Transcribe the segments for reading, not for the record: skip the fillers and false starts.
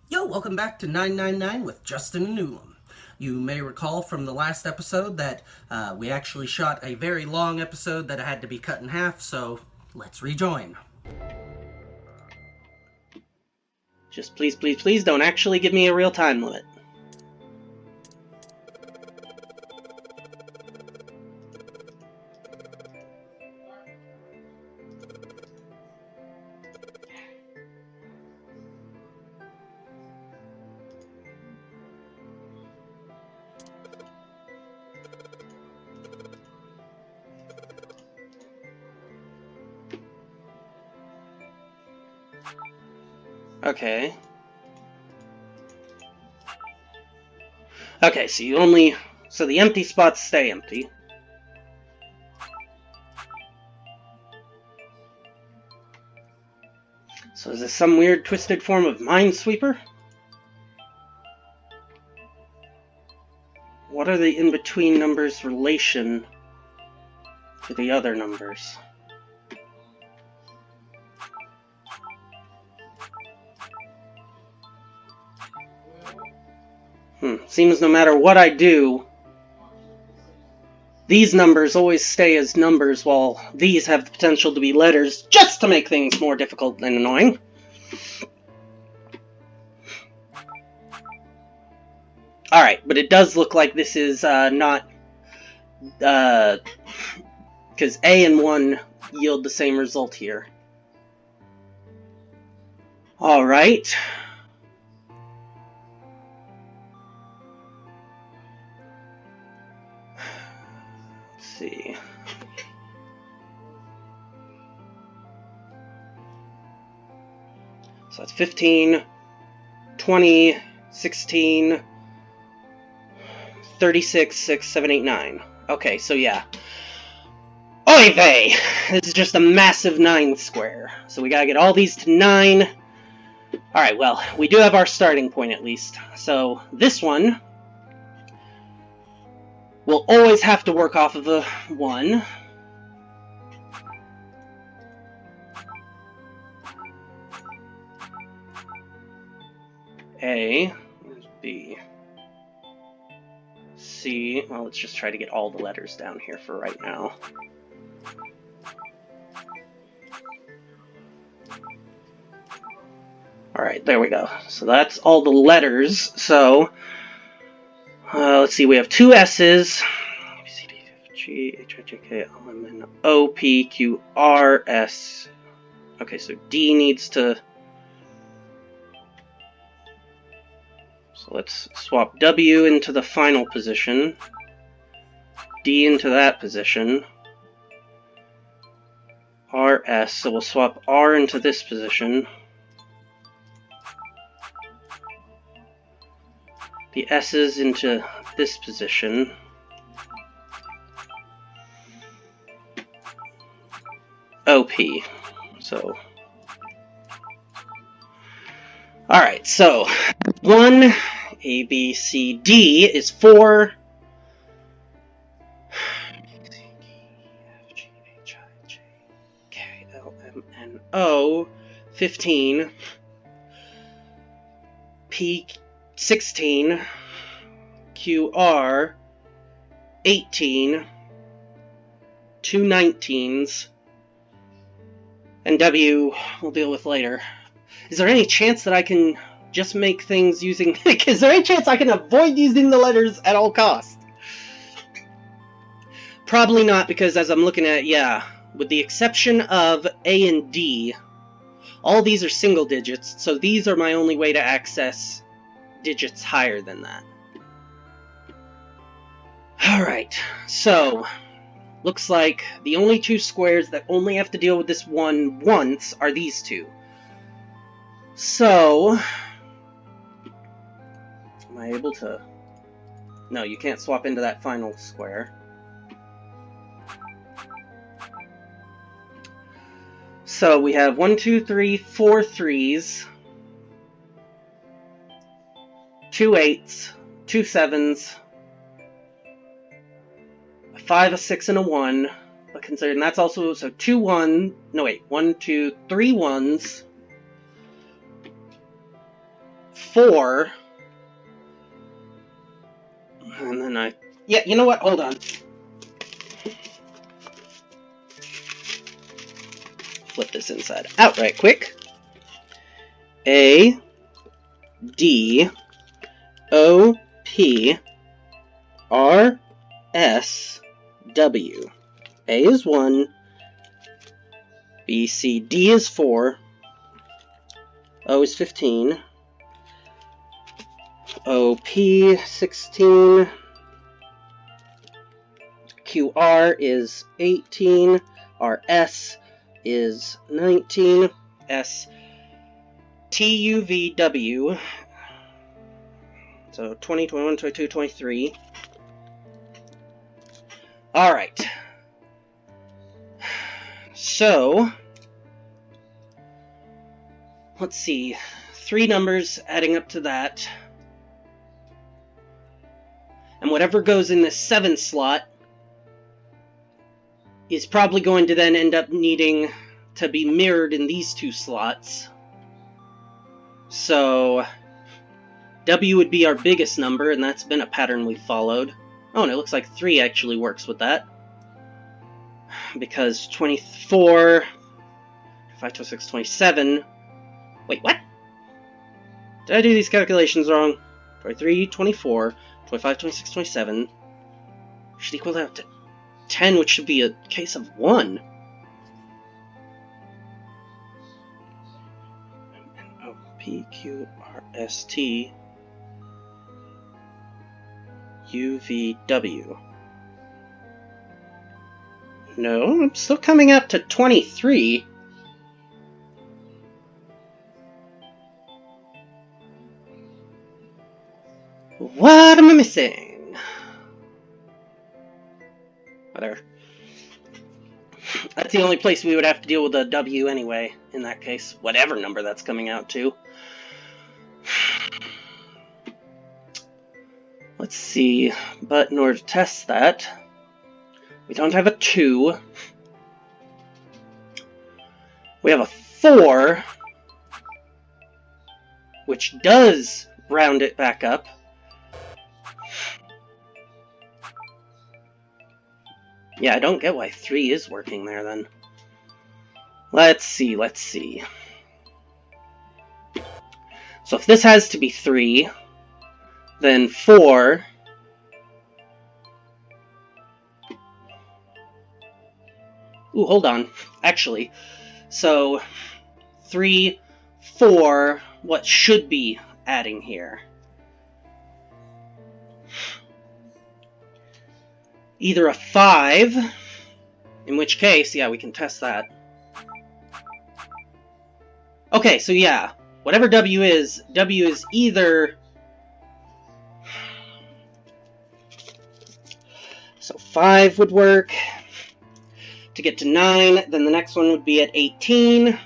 Yo, welcome back to 999 with Justin and Ulam. You may recall from the last episode that we actually shot a very long episode that had to be cut in half, so let's rejoin. Just please, please, please don't actually give me a real time limit. Okay. Okay, so the empty spots stay empty. So is this some weird twisted form of Minesweeper? What are the in-between numbers' relation to the other numbers? Seems no matter what I do, these numbers always stay as numbers, while these have the potential to be letters, just to make things more difficult and annoying. Alright, but it does look like this is not... because A and 1 yield the same result here. Alright. Let's see. So that's 15, 20, 16, 36, 6, 7, 8, 9. Okay, so yeah. Oy vey! This is just a massive 9 square. So we gotta get all these to 9. Alright, well, we do have our starting point at least. So this one will always have to work off of a 1. A, B, C. Well, let's just try to get all the letters down here for right now. Alright, there we go. So that's all the letters. So, let's see, we have 2 S's. B, C, D, F, G, H, I, J, K, L, M, N, O, P, Q, R, S. Okay, so D needs to... So let's swap W into the final position, D into that position, RS, so we'll swap R into this position, the S's into this position, OP, so... Alright, so 1, A, B, C, D is 4. C, D, F, G, H, I, J, K, L, M, N, O, 15. P, 16. Q, R, 18. 2 19s. And W we'll deal with later. Is there any chance that I can just make things using... Is there any chance I can avoid using the letters at all costs? Probably not, because as I'm looking at, yeah, with the exception of A and D, all these are single digits, so these are my only way to access digits higher than that. Alright, so... looks like the only 2 squares that only have to deal with this one once are these 2. So, am I able to... No, you can't swap into that final square. So we have 1, 2, 3, 4 3s, 2 8s, 2 7s, a 5, a 6, and a 1. But considering that's also, so 2 1, no wait, 1, 2, 3 1s, 4. And then yeah, you know what? Hold on. Flip this inside out right quick. A, D, O, P, R, S, W. A is 1. B, C, D is 4. O is 15. O, P, 16. Q, R is 18. R, S is 19. S, T, U, V, W. So 20, 21, 22, 23. Alright. So, let's see. 3 numbers adding up to that. And whatever goes in this 7 slot is probably going to then end up needing to be mirrored in these 2 slots. So, W would be our biggest number, and that's been a pattern we've followed. Oh, and it looks like 3 actually works with that. Because 24, 5, 26, 27... Wait, what? Did I do these calculations wrong? 23, 24, 25, 26, 27... should equal out to 10, which should be a case of 1. O, P, Q, R, S, T... U, V, W. No, I'm still coming out to 23. What am I missing? Whatever. That's the only place we would have to deal with a W anyway, in that case. Whatever number that's coming out to. Let's see, but in order to test that, we don't have a 2. We have a 4, which does round it back up. Yeah, I don't get why 3 is working there then. Let's see. So if this has to be 3, then 4... Ooh, hold on. Actually, so 3, 4, what should be adding here? Either a 5, in which case, yeah, we can test that. Okay, so yeah, whatever W is either... So 5 would work. To get to 9, then the next one would be at 18,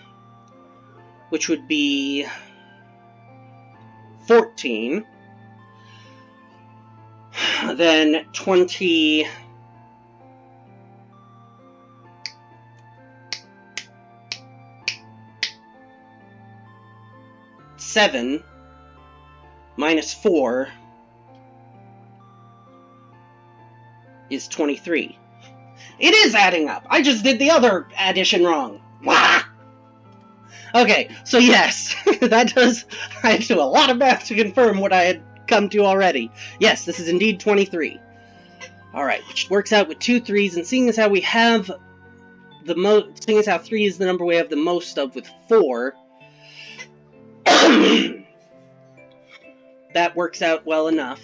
which would be 14. Then 20... Seven minus 4 is 23. It is adding up. I just did the other addition wrong. Wah! Okay, so yes, that does... I had to do a lot of math to confirm what I had come to already. Yes, this is indeed 23. Alright, which works out with 2 3s, and seeing as how we have the most... Seeing as how 3 is the number we have the most of with 4... that works out well enough.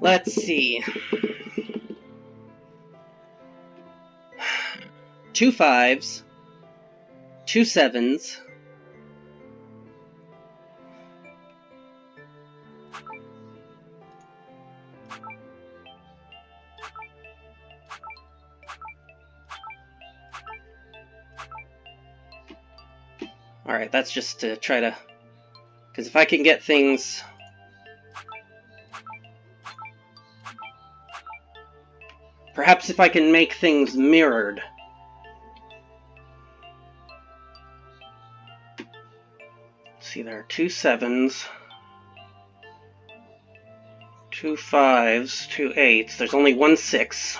Let's see. 2 5s, 2 7s, alright, that's just to try to... Because if I can get things... Perhaps if I can make things mirrored. see, there are 2 7s, 2 5s, 2 8s. There's only 1 6.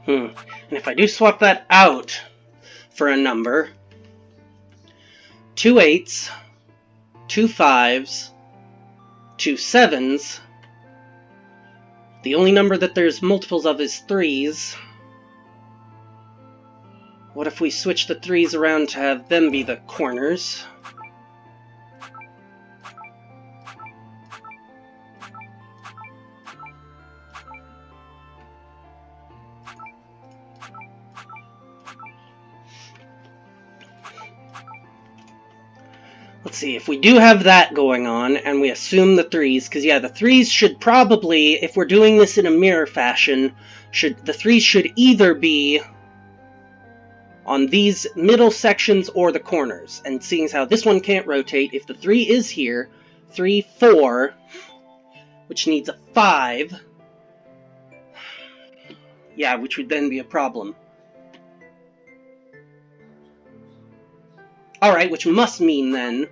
And if I do swap that out for a number, 2 8s, 2 5s, 2 7s. The only number that there's multiples of is 3s. What if we switch the 3s around to have them be the corners? Let's see, if we do have that going on, and we assume the 3s, because yeah, the 3s should probably, if we're doing this in a mirror fashion, the 3s should either be on these middle sections or the corners. And seeing as how this one can't rotate, if the 3 is here, 3, 4, which needs a 5, yeah, which would then be a problem. Alright, which must mean then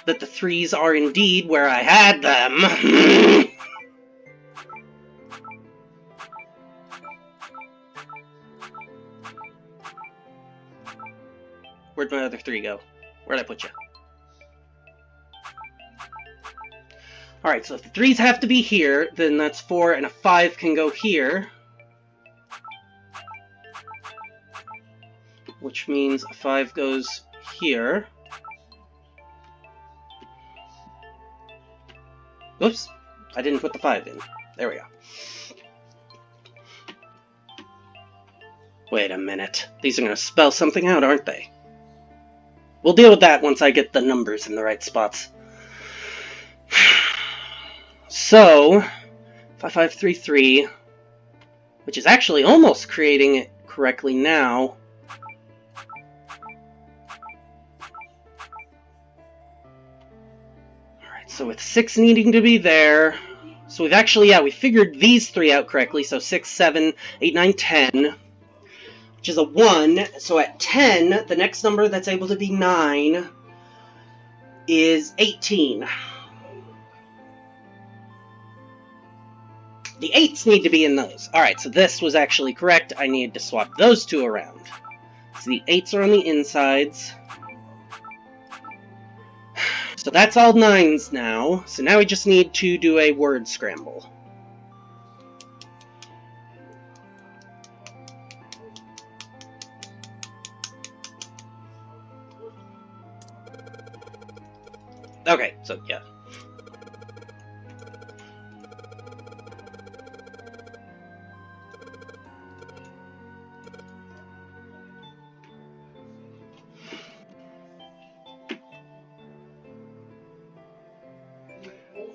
that the 3s are indeed where I had them. Where'd my other 3 go? Where'd I put you? Alright, so if the 3s have to be here, then that's 4, and a 5 can go here. Which means a 5 goes here. Oops, I didn't put the 5 in. There we go. Wait a minute. These are going to spell something out, aren't they? We'll deal with that once I get the numbers in the right spots. So, 5533, which is actually almost creating it correctly now. Alright, so with 6 needing to be there, so we've actually, yeah, we figured these 3 out correctly, so 6, 7, 8, 9, 10, which is a 1, so at 10, the next number that's able to be 9 is 18. The 8s need to be in those. Alright, so this was actually correct. I needed to swap those 2 around. So the 8s are on the insides. So that's all 9s now. So now we just need to do a word scramble. Okay, so yeah.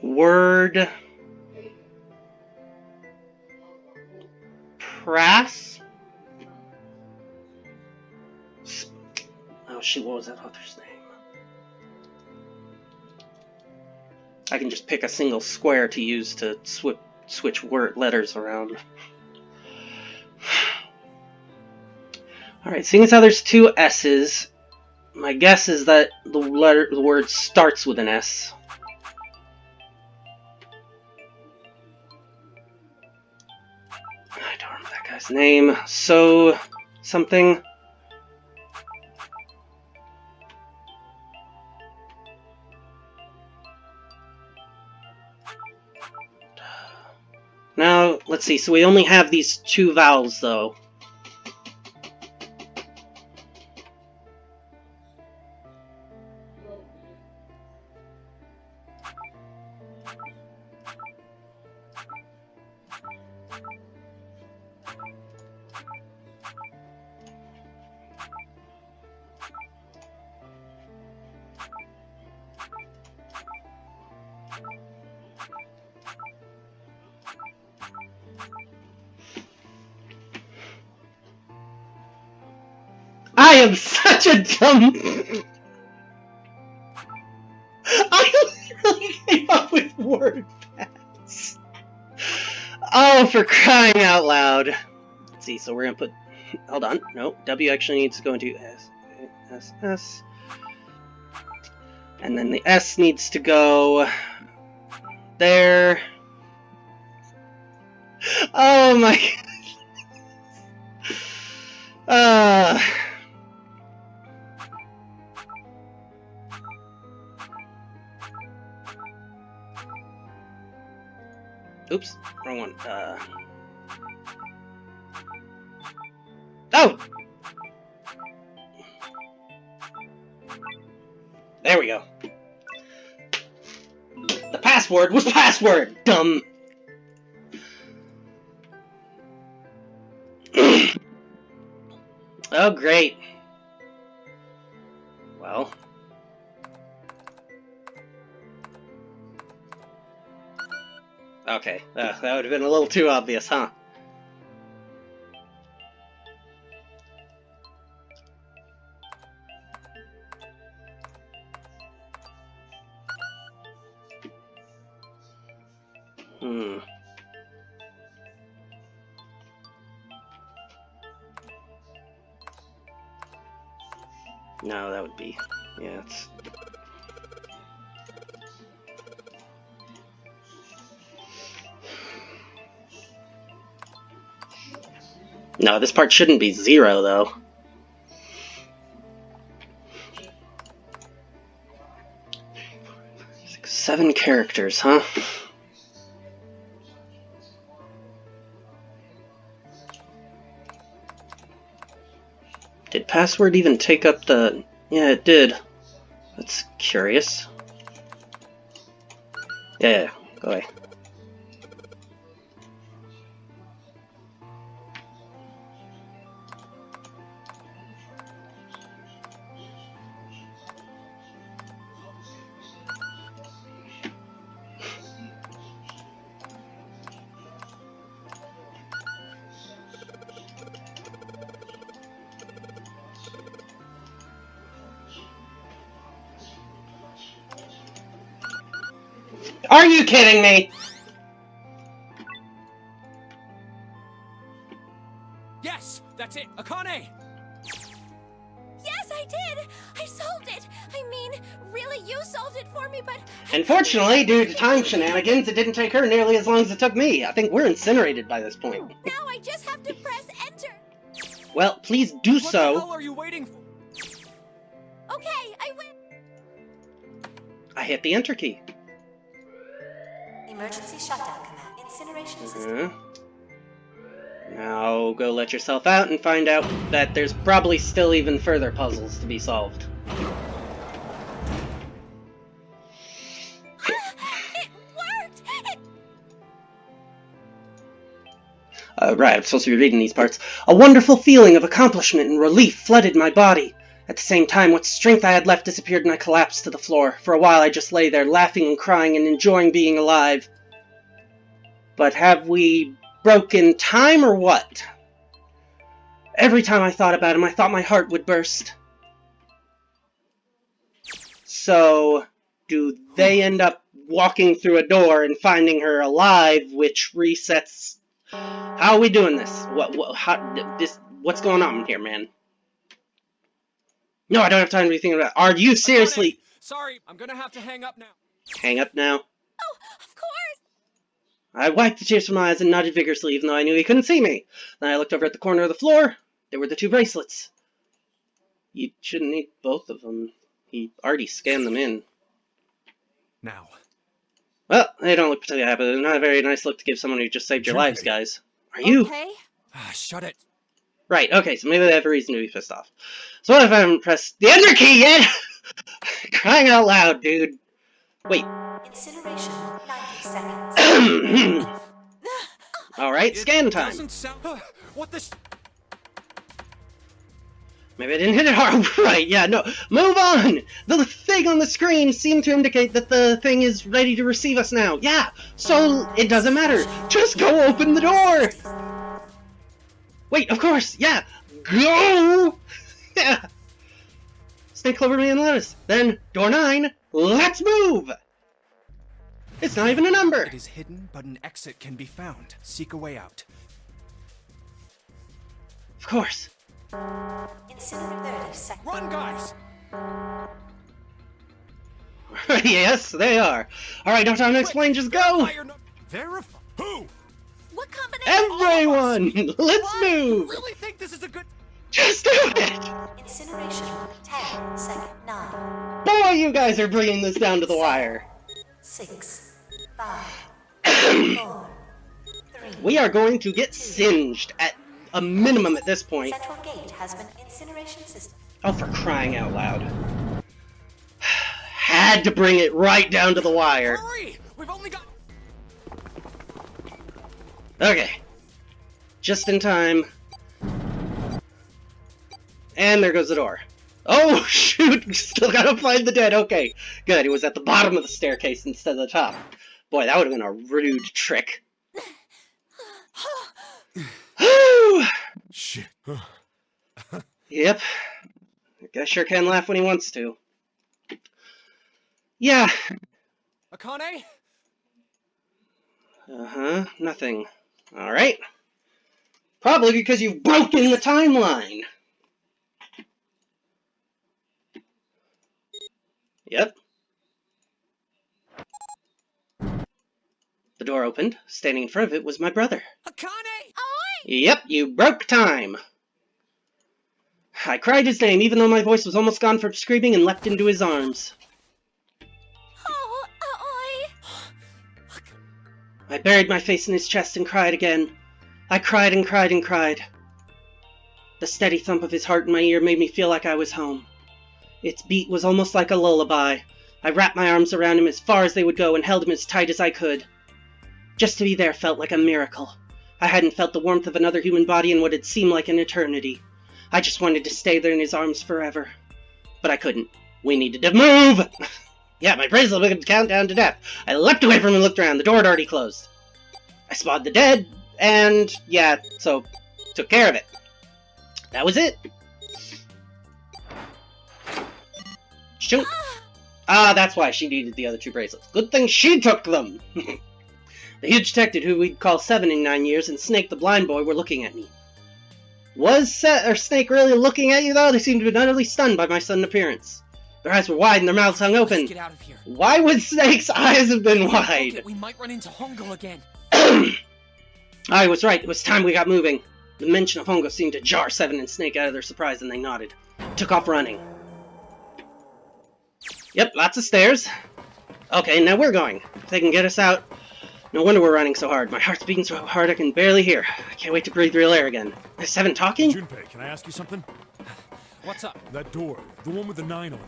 Word prass. Oh shoot, what was that author's name? I can just pick a single square to use to switch word letters around. Alright, seeing as how there's 2 S's, my guess is that the word starts with an S. I don't remember that guy's name. So something. Now, let's see. So we only have these 2 vowels, though. I am such a dumb... I literally came up with word paths. Oh, for crying out loud. Let's see, so we're gonna put... Hold on. No, W actually needs to go into S. And then the S needs to go... there. Oh my... Oops, wrong one. Oh! There we go. The password was password, dumb! Oh, great. Well. Okay, that would have been a little too obvious, huh? No, that would be... yeah, it's... No, this part shouldn't be 0, though. Seven characters, huh? Did password even take up the... Yeah, it did. That's curious. Yeah, go away. Are you kidding me? Yes, that's it, Akane! Yes, I did! I solved it! I mean, really, you solved it for me, but... Unfortunately, due to time shenanigans, it didn't take her nearly as long as it took me. I think we're incinerated by this point. Now I just have to press enter! Well, please do What so. the hell are you waiting for? Okay, I win! I hit the enter key. Emergency shutdown command. Incineration system. Now go let yourself out and find out that there's probably still even further puzzles to be solved. It worked! Right, I'm supposed to be reading these parts. A wonderful feeling of accomplishment and relief flooded my body. At the same time, what strength I had left disappeared and I collapsed to the floor. For a while I just lay there, laughing and crying and enjoying being alive. But have we broken time or what? Every time I thought about him, I thought my heart would burst. So, do they end up walking through a door and finding her alive, which resets... How are we doing this? What's going on here, man? No, I don't have time to be thinking about it. Are you seriously... Akane, sorry, I'm gonna have to hang up now. Hang up now? Oh, of course! I wiped the tears from my eyes and nodded vigorously, even though I knew he couldn't see me. Then I looked over at the corner of the floor. There were the 2 bracelets. You shouldn't need both of them. He already scanned them in. Now. Well, they don't look particularly happy. It's not a very nice look to give someone who just saved your lives, guys. Are you? Okay. Shut it. Right, okay, so maybe they have a reason to be pissed off. So what if I haven't pressed the enter key yet? Crying out loud, dude. Wait. Incineration 90 seconds. Alright, scan time. Doesn't sound... What the... Maybe I didn't hit it hard. Right, yeah, no. Move on! The thing on the screen seemed to indicate that the thing is ready to receive us now. Yeah, so it doesn't matter. Just go open the door! Wait, of course, yeah. Go! Yeah. Snake, Cloverman, and Lotus. Then, door 9, let's move! It's not even a number! It is hidden, but an exit can be found. Seek a way out. Of course. Incinerate 30 seconds. Run, guys! Yes, they are. Alright, no time to explain, just go! Verify. Who? What combination? Everyone! Let's What? move! You really think this is a good... Just do it! Incineration 10 second 9. Boy, you guys are bringing this down to the wire. 6 5 4 3. We are going to get singed at a minimum at this point. Central gate has been incineration system. Oh, for crying out loud. Had to bring it right down to the wire. Hurry! We've only got... Okay. Just in time. And there goes the door. Oh, shoot! Still gotta find the dead. Okay, good. It was at the bottom of the staircase instead of the top. Boy, that would have been a rude trick. Shit. Yep. I guess sure can laugh when he wants to. Yeah. Akane? Uh-huh. Nothing. Alright. Probably because you've broken the timeline. Yep. The door opened. Standing in front of it was my brother. Akane! Yep, you broke time. I cried his name, even though my voice was almost gone from screaming, and leapt into his arms. Oh, I buried my face in his chest and cried again. I cried and cried and cried. The steady thump of his heart in my ear made me feel like I was home. Its beat was almost like a lullaby. I wrapped my arms around him as far as they would go and held him as tight as I could. Just to be there felt like a miracle. I hadn't felt the warmth of another human body in what had seemed like an eternity. I just wanted to stay there in his arms forever. But I couldn't. We needed to move! Yeah, my bracelet would count down to death. I leapt away from him and looked around. The door had already closed. I spotted the dead, and yeah, so took care of it. That was it. Shoot. Ah, that's why she needed the other 2 bracelets. Good thing she took them! The huge detective, who we'd call 7 in 9 years, and Snake the blind boy were looking at me. Was Snake really looking at you, though? They seemed to have been utterly stunned by my sudden appearance. Their eyes were wide and their mouths hung open. Let's get out of here. Why would Snake's eyes have been wide? We might run into Hongo again. I was right. It was time we got moving. The mention of Hongo seemed to jar 7 and Snake out of their surprise, and they nodded. Took off running. Yep, lots of stairs. Okay, now we're going. If they can get us out... No wonder we're running so hard. My heart's beating so hard I can barely hear. I can't wait to breathe real air again. Is 7 talking? Junpei, can I ask you something? What's up? That door, the one with the 9 on it.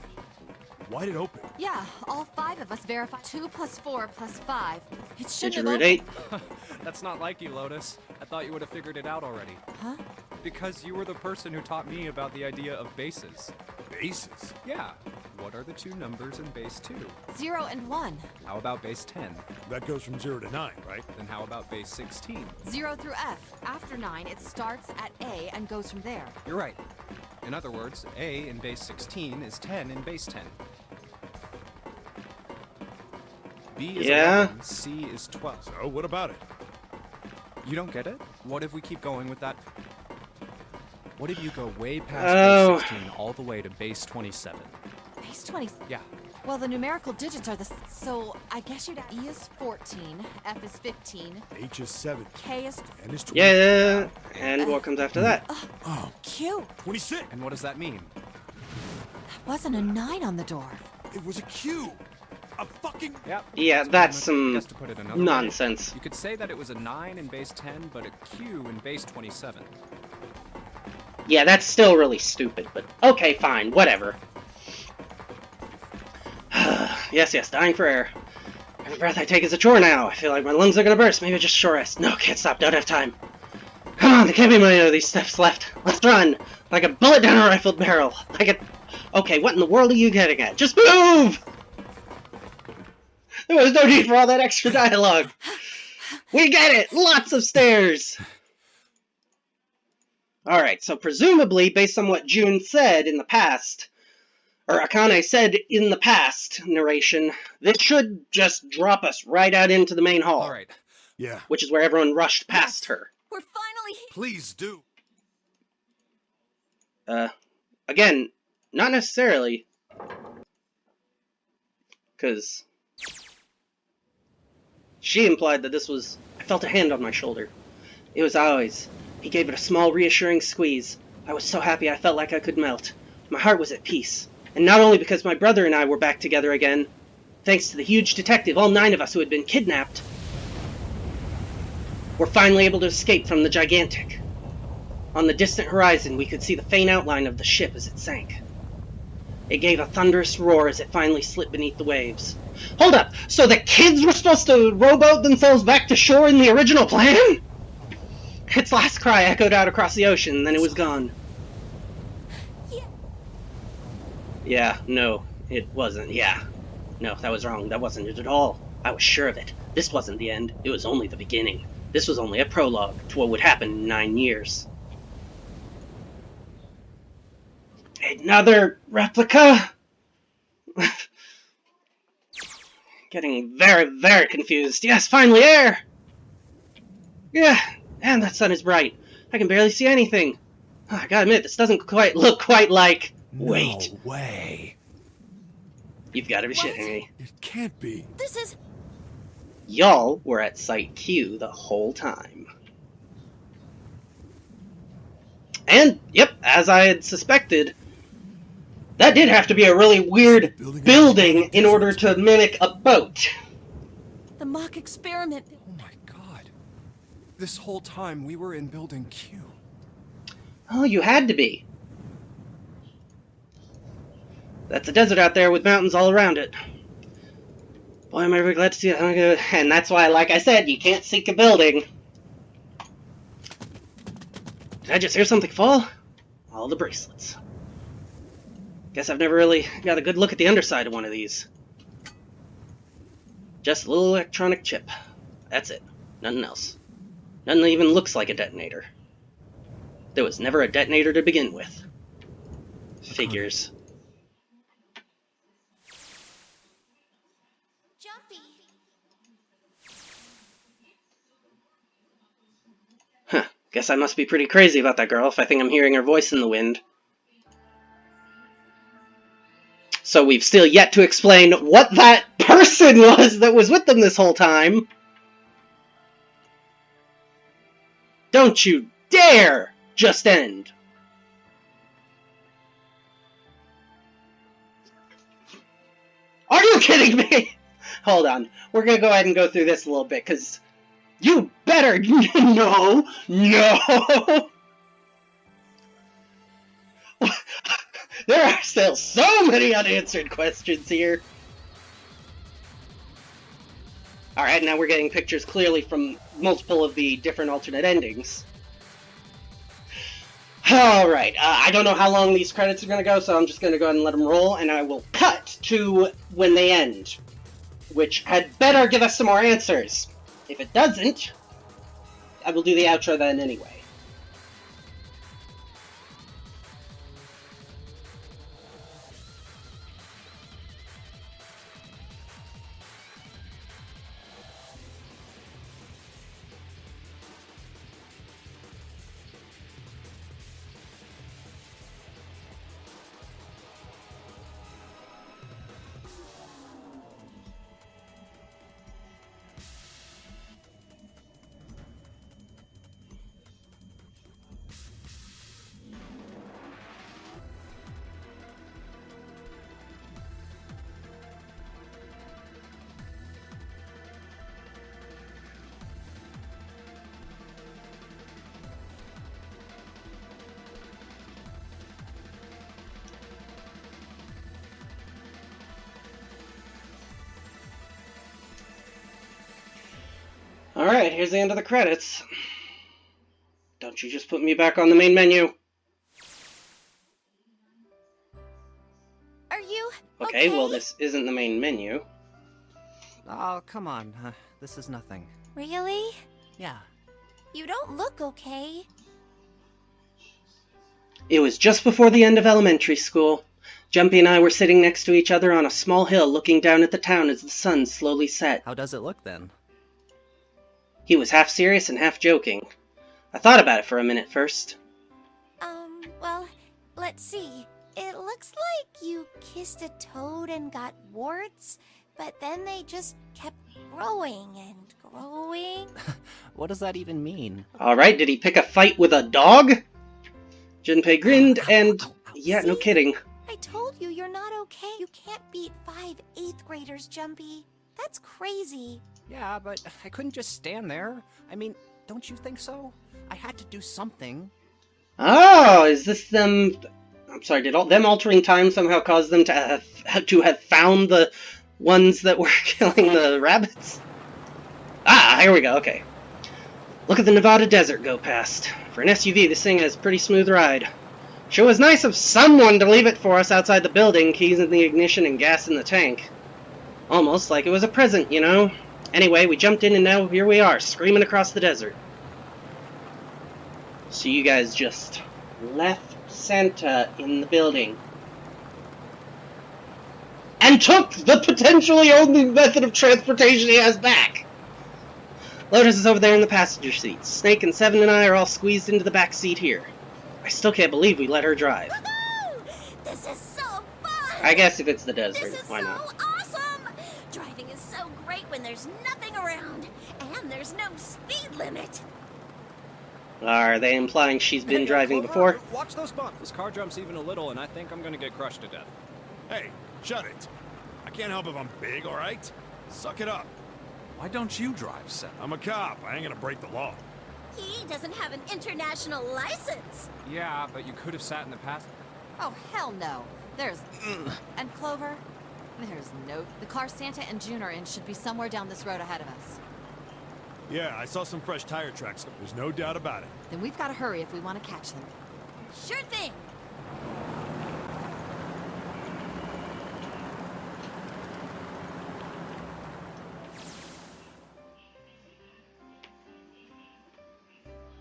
Why'd it open? Yeah, all 5 of us verified 2 plus 4 plus 5. It Did shouldn't you have read opened. 8? That's not like you, Lotus. I thought you would have figured it out already. Huh? Because you were the person who taught me about the idea of bases. Bases? Yeah. What are the 2 numbers in base 2? 0 and 1. How about base 10? That goes from 0 to 9, right? Then how about base 16? 0 through F. After 9, it starts at A and goes from there. You're right. In other words, A in base 16 is 10 in base 10. B is Yeah? 11, C is 12. So, what about it? You don't get it? What if we keep going with that? What if you go way past Oh. base 16 all the way to base 27? Base 20. Yeah. Well, the numerical digits are so I guess you'd E is 14, F is 15, H is 7, K is N is 20. Yeah, and what comes after that? Oh, Q. 26! And what does that mean? Wasn't a 9 on the door. It was a Q! A fucking... Yep. Yeah, that's some Guess to put it another way, nonsense. you could say that it was a 9 in base 10, but a Q in base 27. Yeah, that's still really stupid, but okay, fine, whatever. Yes, dying for air. Every breath I take is a chore now. I feel like my lungs are gonna burst. Maybe just short rest. No, can't stop. Don't have time. Come on, there can't be many of these steps left. Let's run! Like a bullet down a rifled barrel. Like a... Okay, what in the world are you getting at? Just move! There was no need for all that extra dialogue. We get it! Lots of stairs! Alright, so presumably, based on what June said in the past, or Akane said in the past narration, this should just drop us right out into the main hall. Alright. Yeah. Which is where everyone rushed past Yes. her. We're finally Please do. Again, not necessarily. Because she implied that this was... I felt a hand on my shoulder. It was Aoi's. He gave it a small, reassuring squeeze. I was so happy I felt like I could melt. My heart was at peace. And not only because my brother and I were back together again, thanks to the huge detective, all 9 of us who had been kidnapped were finally able to escape from the gigantic. On the distant horizon, we could see the faint outline of the ship as it sank. It gave a thunderous roar as it finally slipped beneath the waves. Hold up! So the kids were supposed to rowboat themselves back to shore in the original plan? Its last cry echoed out across the ocean, and then it was gone. Yeah. Yeah, no, it wasn't. Yeah. No, that was wrong. That wasn't it at all. I was sure of it. This wasn't the end. It was only the beginning. This was only a prologue to what would happen in 9 years. Another replica? Getting very, very confused. Yes, finally air! Yeah, and that sun is bright. I can barely see anything. Oh, I gotta admit, this doesn't look quite like... Wait. No way. You've gotta be What? shitting me. It can't be. This is Y'all were at Site Q the whole time. And, yep, as I had suspected, that did have to be a really weird building in order to mimic a boat. the mock experiment. Oh my god. This whole time we were in Building Q. Oh, you had to be. That's a desert out there with mountains all around it. Boy, am I ever glad to see it. And that's why, like I said, you can't seek a building. Did I just hear something fall? All the bracelets. Guess I've never really got a good look at the underside of one of these. Just a little electronic chip. That's it. Nothing else. Nothing that even looks like a detonator. There was never a detonator to begin with. Figures. Jumpy. Huh. Guess I must be pretty crazy about that girl if I think I'm hearing her voice in the wind. So we've still yet to explain what that person was that was with them this whole time. Don't you dare just end. Are you kidding me? Hold on. We're gonna go ahead and go through this a little bit, because you better... No. There are still so many unanswered questions here. Alright, now we're getting pictures clearly from multiple of the different alternate endings. Alright, I don't know how long these credits are going to go, so I'm just going to go ahead and let them roll, and I will cut to when they end. Which had better give us some more answers. If it doesn't, I will do the outro then anyway. Alright, here's the end of the credits. Don't you just put me back on the main menu. Are you Okay, well this isn't the main menu. Oh, come on. This is nothing. Really? Yeah. You don't look okay. It was just before the end of elementary school. Jumpy and I were sitting next to each other on a small hill looking down at the town as the sun slowly set. How does it look then? He was half serious and half joking. I thought about it for a minute first. Well, let's see. It looks like you kissed a toad and got warts, but then they just kept growing and growing. What does that even mean? Alright, did he pick a fight with a dog? Junpei grinned and... yeah, no kidding. I told you you're not okay. You can't beat 5 8th graders, Jumpy. That's crazy. Yeah, but I couldn't just stand there. I mean, don't you think so? I had to do something. Oh, is this them... I'm sorry, did them altering time somehow cause them to have found the ones that were killing the rabbits? Ah, here we go, okay. Look at the Nevada desert go past. For an SUV, this thing has a pretty smooth ride. Sure was nice of someone to leave it for us outside the building, keys in the ignition and gas in the tank. Almost like it was a present, you know? Anyway, we jumped in and now here we are, screaming across the desert. So you guys just left Santa in the building. And took the potentially only method of transportation he has back! Lotus is over there in the passenger seat. Snake and Seven and I are all squeezed into the back seat here. I still can't believe we let her drive. Woohoo! This is so fun! I guess if it's the desert, This is why so not? awesome! Driving is so great when there's nothing around, and there's no speed limit. Are they implying she's been Hey, driving Clover, before? Watch those bumps. This car jumps even a little, and I think I'm gonna get crushed to death. Hey, shut it. I can't help if I'm big, alright? Suck it up. Why don't you drive, Seth? I'm a cop. I ain't gonna break the law. He doesn't have an international license. Yeah, but you could have sat in the past. Oh, hell no. There's... And Clover? There's no... The car Santa and June are in should be somewhere down this road ahead of us. Yeah, I saw some fresh tire tracks. There's no doubt about it. Then we've got to hurry if we want to catch them. Sure thing.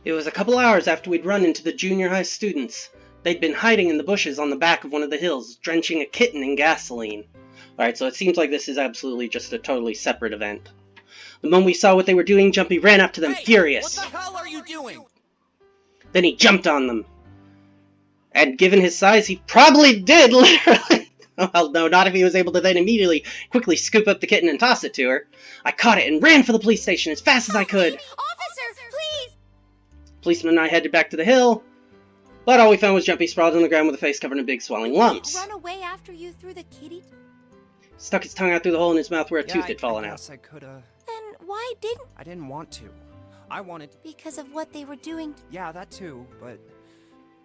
It was a couple hours after we'd run into the junior high students. They'd been hiding in the bushes on the back of one of the hills, drenching a kitten in gasoline. Alright, so it seems like this is absolutely just a totally separate event. The moment we saw what they were doing, Jumpy ran up to them, furious. What the hell are you doing? Then he jumped on them. And given his size, he probably did, literally. Well, no, not if he was able to then immediately quickly scoop up the kitten and toss it to her. I caught it and ran for the police station as fast as I could. Officer, please! Policeman and I headed back to the hill, but all we found was Jumpy sprawled on the ground with a face covered in big swelling lumps. Run away after you threw the kitty? Stuck his tongue out through the hole in his mouth where a tooth I had fallen guess out. I coulda... Then why didn't? I didn't want to. I wanted... Because of what they were doing. Yeah, that too, but...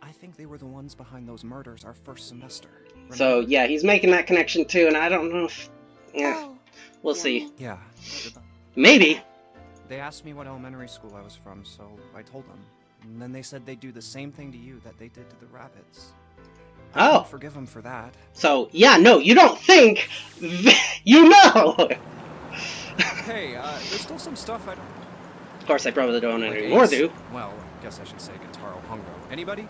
I think they were the ones behind those murders our first semester. So, Remember? yeah, he's making that connection too, and I don't know if... Yeah, Oh, we'll see. Yeah. Maybe. They asked me what elementary school I was from, so I told them. And then they said they'd do the same thing to you that they did to the rabbits. I Oh. can't forgive them for that. So, yeah, no, you don't think... You know! Hey, there's still some stuff I don't... Of course, I probably don't like anymore, Ace. do. Well, I guess I should say Guitaro Hungo. Anybody?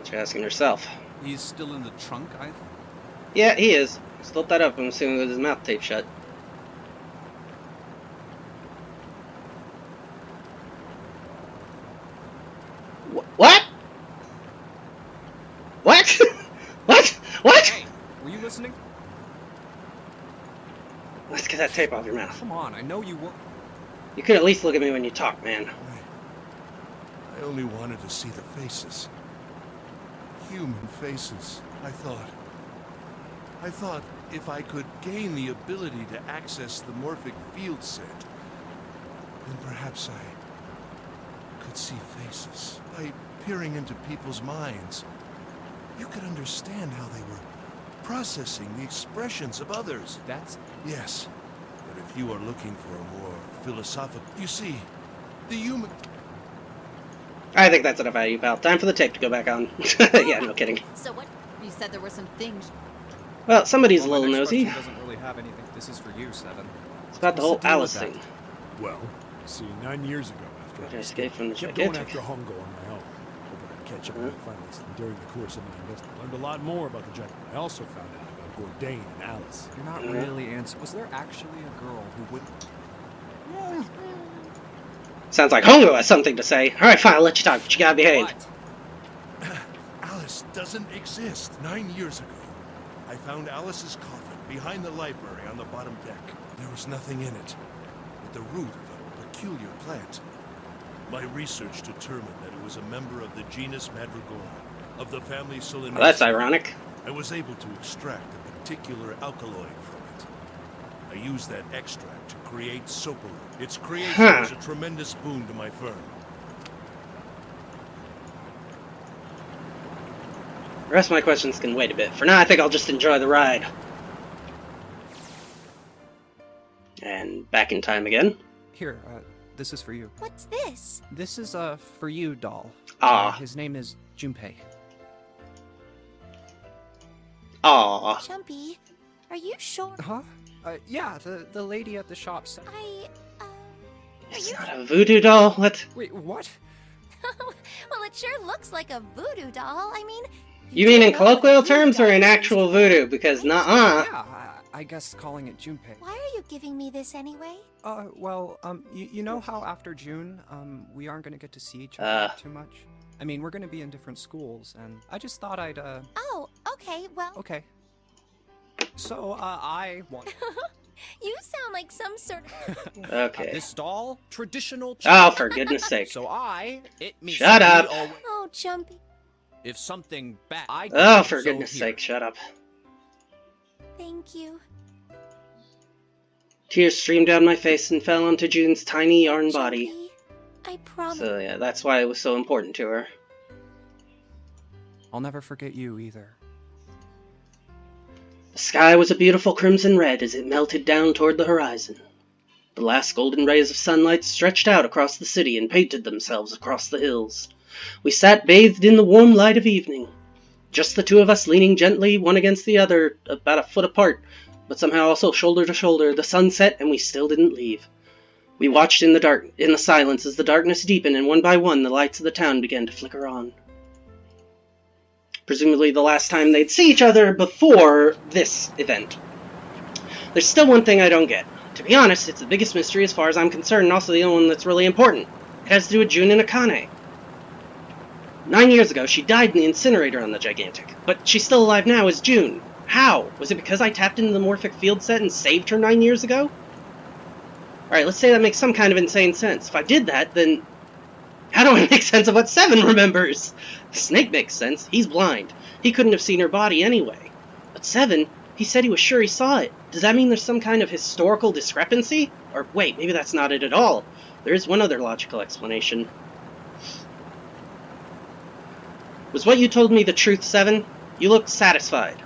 She's asking herself. He's still in the trunk, I think. Yeah, he is. Still that up, I'm assuming, with his mouth taped shut. What? What? What? What? Hey, were you listening? Let's get that tape off your mouth. Come on, I know you were... You could at least look at me when you talk, man. I only wanted to see the faces. Human faces, I thought if I could gain the ability to access the morphic field set, then perhaps I could see faces. By peering into people's minds, you could understand how they were processing the expressions of others. That's... Yes, but if you are looking for a more philosophical... You see, the human... I think that's enough out of you, pal. Time for the tape to go back on. Yeah, no kidding. So what? You said there were some things... Well, somebody's Well, a little my next nosy. question doesn't really have anything. This is for you, Seven. It's about the whole What's the deal Alice with that? thing. Well, see, 9 years ago, after I I escaped from the kept going gigantic. after Hongo on my own, hoping I'd catch up with my finalists, and during the course of my investment, learned a lot more about the Jack. I also found out about Bourdain and Alice. You're not really answering. Was there actually a girl who would... Sounds like Hongo has something to say. Alright, fine, I'll let you talk, but you gotta behave. What? Alice doesn't exist. 9 years ago, I found Alice's coffin behind the library on the bottom deck. There was nothing in it but the root of a peculiar plant. My research determined that it was a member of the genus Madrigal, of the family Solanaceae. Well, that's ironic. I was able to extract a particular alkaloid from it. I used that extract to create Sopalin. Its creation was a tremendous boon to my firm. The rest of my questions can wait a bit. For now, I think I'll just enjoy the ride. And back in time again. Here, this is for you. What's this? This is a for you doll. Ah. His name is Junpei. Aww. Chumpy, are you sure? Huh? Yeah, the lady at the shop said... It's not a voodoo doll? What? Wait, what? Well, it sure looks like a voodoo doll. I mean... You mean in don't know what a colloquial voodoo terms or doll in is. actual voodoo? Because nuh-uh. Yeah, I guess calling it Junpei. Why are you giving me this anyway? Well, you know how after June, we aren't gonna get to see each other too much? I mean, we're gonna be in different schools, and I just thought I'd, Oh, okay, well... Okay. So, I want... You sound like some sort of... Okay. This doll, traditional... Oh, for goodness sake. So it means... Shut up. Oh, Chumpy. If something bad... I Oh, do, for so goodness here. sake, shut up. Thank you. Tears streamed down my face and fell onto June's tiny yarn body. Chumpy, I promise... So yeah, that's why it was so important to her. I'll never forget you, either. The sky was a beautiful crimson red as it melted down toward the horizon. The last golden rays of sunlight stretched out across the city and painted themselves across the hills. We sat bathed in the warm light of evening, just the two of us leaning gently one against the other, about a foot apart, but somehow also shoulder to shoulder. The sun set and we still didn't leave. We watched in the silence as the darkness deepened, and one by one the lights of the town began to flicker on. Presumably the last time they'd see each other before this event. There's still one thing I don't get. To be honest, it's the biggest mystery as far as I'm concerned, and also the only one that's really important. It has to do with June and Akane. 9 years ago, she died in the incinerator on the Gigantic, but she's still alive now as June. How? Was it because I tapped into the morphic field set and saved her 9 years ago? Alright, let's say that makes some kind of insane sense. If I did that, then... how do I make sense of what Seven remembers? Snake makes sense. He's blind. He couldn't have seen her body anyway. But Seven, he said he was sure he saw it. Does that mean there's some kind of historical discrepancy? Or wait, maybe that's not it at all. There is one other logical explanation. Was what you told me the truth, Seven? You looked satisfied.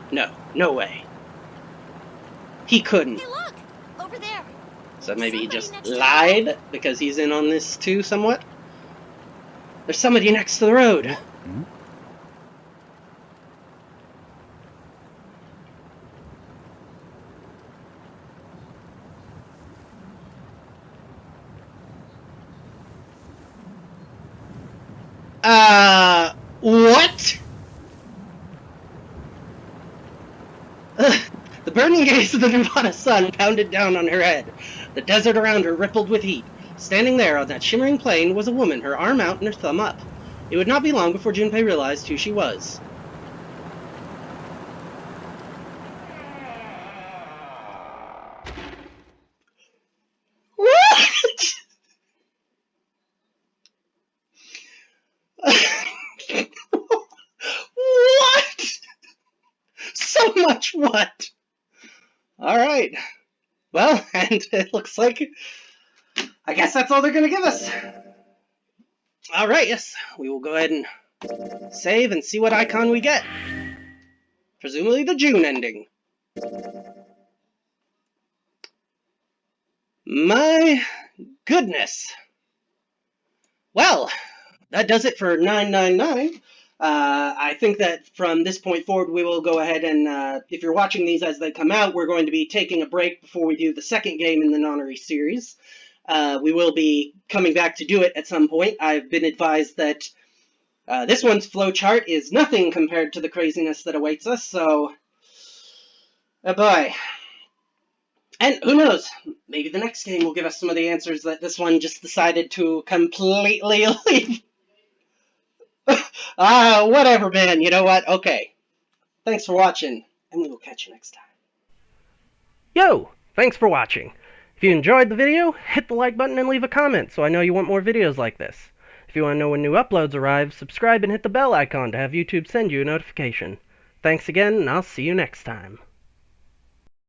No way. He couldn't. Hey, look! Over there! So maybe he Somebody just next to the lied because he's in on this too, somewhat? There's somebody next to the road. What? The burning gaze of the Nirvana sun pounded down on her head. The desert around her rippled with heat. Standing there on that shimmering plain was a woman, her arm out and her thumb up. It would not be long before Junpei realized who she was. What? What? So much what? Alright. Well, and it looks like... I guess that's all they're gonna give us. Alright, yes. We will go ahead and save and see what icon we get. Presumably the June ending. My goodness. Well, that does it for 999. I think that from this point forward, we will go ahead and, if you're watching these as they come out, we're going to be taking a break before we do the second game in the Nonary series. We will be coming back to do it at some point. I've been advised that This one's flowchart is nothing compared to the craziness that awaits us, so... Oh boy. And who knows, maybe the next game will give us some of the answers that this one just decided to completely leave. Whatever, man, you know what? Okay. Thanks for watching, and we will catch you next time. Yo! Thanks for watching. If you enjoyed the video, hit the like button and leave a comment so I know you want more videos like this. If you want to know when new uploads arrive, subscribe and hit the bell icon to have YouTube send you a notification. Thanks again, and I'll see you next time.